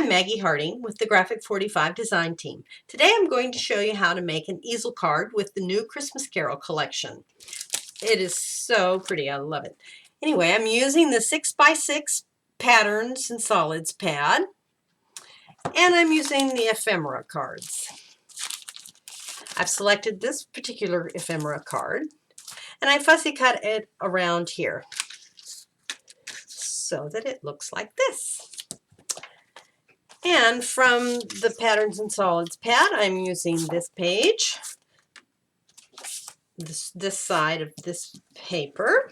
Maggie Harding with the Graphic 45 design team. Today I'm going to show you how to make an easel card with the new Christmas Carol collection. It is so pretty, I love it. Anyway, I'm using the 6x6 patterns and solids pad, and I'm using the ephemera cards. I've selected this particular ephemera card, and I fussy cut it around here so that it looks like this. And from the Patterns and Solids pad, I'm using this page, this side of this paper,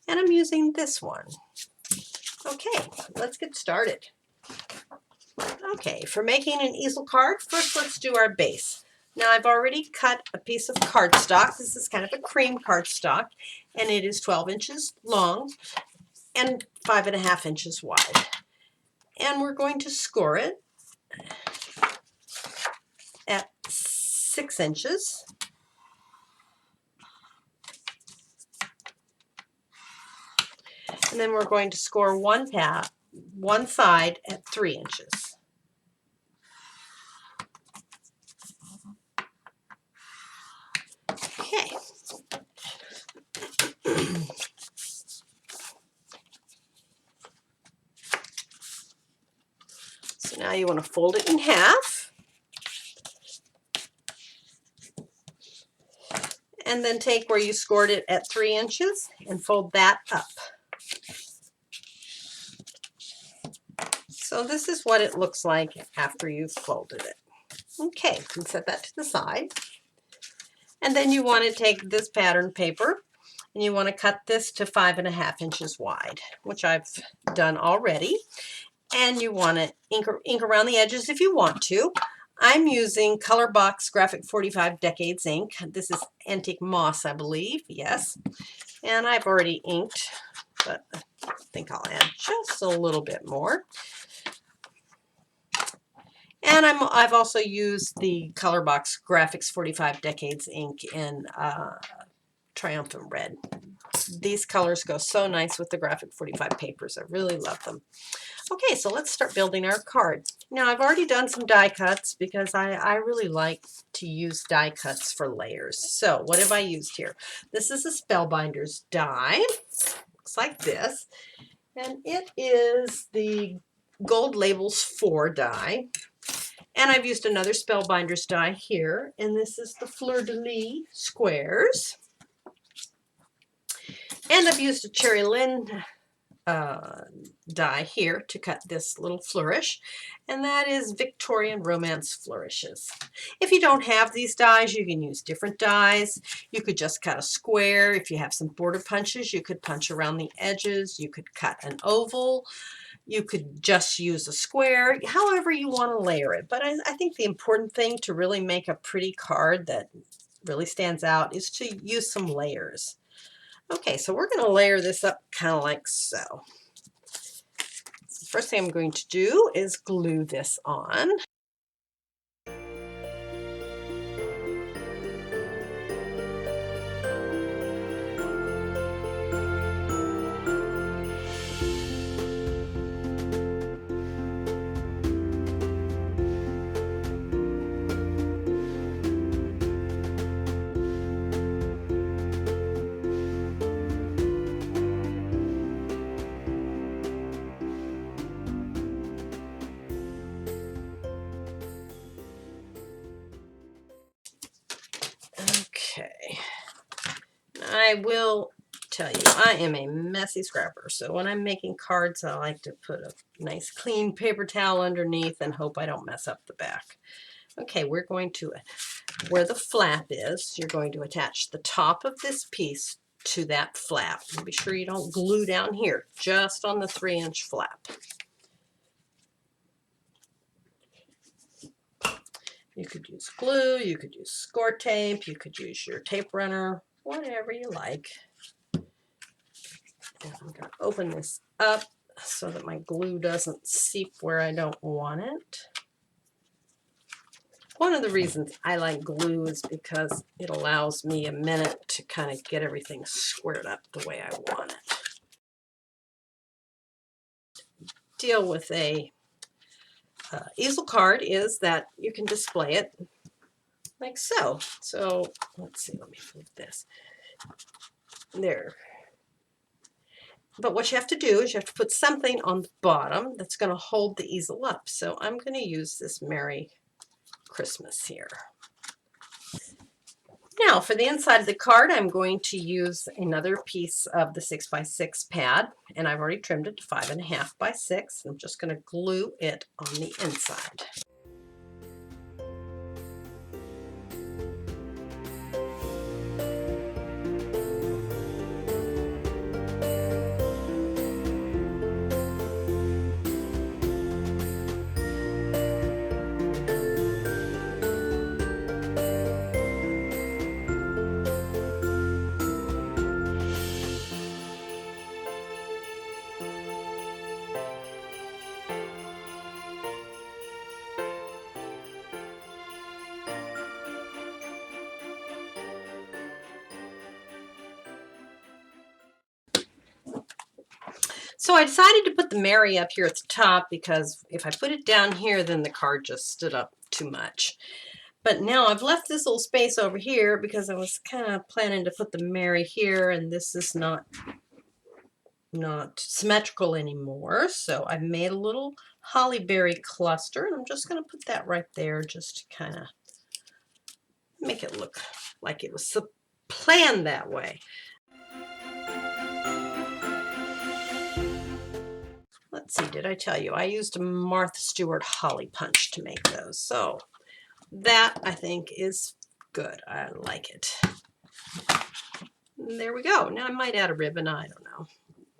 and I'm using this one. Okay, let's get started. Okay, for making an easel card, first let's do our base. Now I've already cut a piece of cardstock. This is kind of a cream cardstock, and it is 12 inches long and 5.5 inches wide. And we're going to score it at 6 inches. And then we're going to score one side at 3 inches. Okay. So now you want to fold it in half. And then take where you scored it at 3 inches and fold that up. So this is what it looks like after you've folded it. Okay, you can set that to the side. And then you want to take this pattern paper and you want to cut this to 5.5 inches wide, which I've done already. And you want to ink around the edges if you want to. I'm using Color Box Graphic 45 Decades ink. This is Antique Moss, I believe. Yes. And I've already inked, but I think I'll add just a little bit more. And I've also used the Color Box Graphics 45 Decades ink in Triumphant Red. These colors go so nice with the Graphic 45 papers. I really love them. Okay, so let's start building our card. Now, I've already done some die cuts because I really like to use die cuts for layers. So what have I used here? This is a Spellbinders die. Looks like this. And it is the Gold Labels 4 die. And I've used another Spellbinders die here. And this is the Fleur de Lis squares. And I've used a Cherry Lynn die here to cut this little flourish, and that is Victorian Romance Flourishes. If you don't have these dies, you can use different dies. You could just cut a square. If you have some border punches, you could punch around the edges. You could cut an oval. You could just use a square, however you want to layer it. But I think the important thing to really make a pretty card that really stands out is to use some layers. Okay, so we're going to layer this up kind of like so. The first thing I'm going to do is glue this on. Okay, I will tell you, I am a messy scrapper, so when I'm making cards, I like to put a nice clean paper towel underneath and hope I don't mess up the back. Okay, we're going to, where the flap is, you're going to attach the top of this piece to that flap. And be sure you don't glue down here, just on the 3-inch flap. You could use glue, you could use score tape, you could use your tape runner, whatever you like. And I'm going to open this up so that my glue doesn't seep where I don't want it. One of the reasons I like glue is because it allows me a minute to kind of get everything squared up the way I want it. Deal with a easel card is that you can display it like so. So let's see, let me move this. There. But what you have to do is you have to put something on the bottom that's going to hold the easel up. So I'm going to use this Merry Christmas here. Now for the inside of the card, I'm going to use another piece of the 6x6 pad, and I've already trimmed it to 5.5 by 6. I'm just going to glue it on the inside. So I decided to put the Merry up here at the top because if I put it down here, then the card just stood up too much. But now I've left this little space over here because I was kind of planning to put the Merry here, and this is not symmetrical anymore. So I made a little holly berry cluster, and I'm just going to put that right there just to kind of make it look like it was planned that way. Let's see, did I tell you? I used a Martha Stewart holly punch to make those. So that, I think, is good. I like it. And there we go. Now I might add a ribbon. I don't know,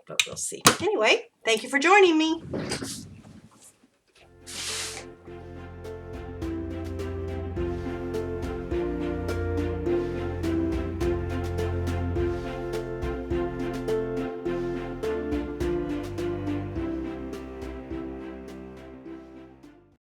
but we'll see. Anyway, thank you for joining me.